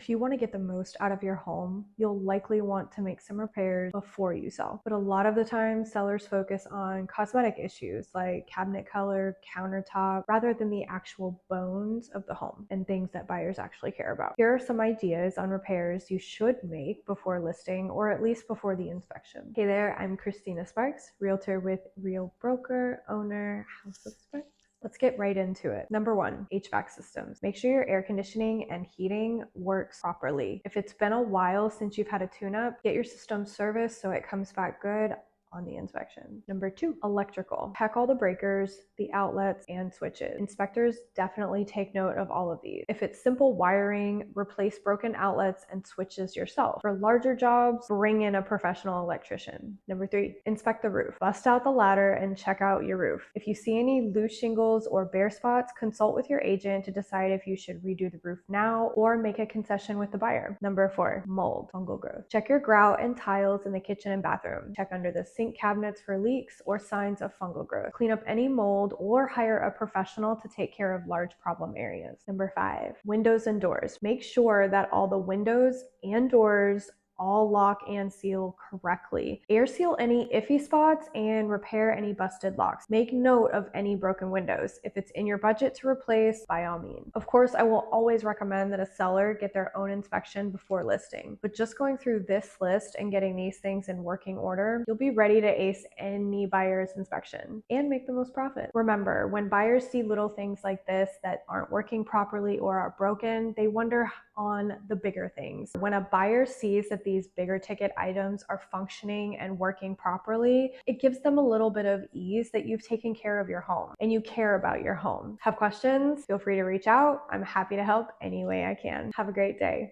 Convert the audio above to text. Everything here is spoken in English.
If you want to get the most out of your home, you'll likely want to make some repairs before you sell. But a lot of the time, sellers focus on cosmetic issues like cabinet color, countertop, rather than the actual bones of the home and things that buyers actually care about. Here are some ideas on repairs you should make before listing, or at least before the inspection. Hey there, I'm Christina Sparks, realtor with Real Broker, owner, House of Sparks. Let's get right into it. Number one, HVAC systems. Make sure your air conditioning and heating works properly. If it's been a while since you've had a tune-up, get your system serviced so it comes back good on the inspection. Number two, electrical. Check all the breakers, the outlets, and switches. Inspectors definitely take note of all of these. If it's simple wiring, replace broken outlets and switches yourself. For larger jobs, bring in a professional electrician. Number three, inspect the roof. Bust out the ladder and check out your roof. If you see any loose shingles or bare spots, consult with your agent to decide if you should redo the roof now or make a concession with the buyer. Number four, mold, fungal growth. Check your grout and tiles in the kitchen and bathroom. Check under the sink cabinets for leaks or signs of fungal growth. Clean up any mold or hire a professional to take care of large problem areas. Number five, windows and doors. Make sure that all the windows and doors all lock and seal correctly. Air seal any iffy spots and repair any busted locks. Make note of any broken windows. If it's in your budget to replace, by all means. Of course, I will always recommend that a seller get their own inspection before listing, but just going through this list and getting these things in working order, you'll be ready to ace any buyer's inspection and make the most profit. Remember, when buyers see little things like this that aren't working properly or are broken, they wonder on the bigger things. When a buyer sees that these bigger ticket items are functioning and working properly, it gives them a little bit of ease that you've taken care of your home and you care about your home. Have questions? Feel free to reach out. I'm happy to help any way I can. Have a great day.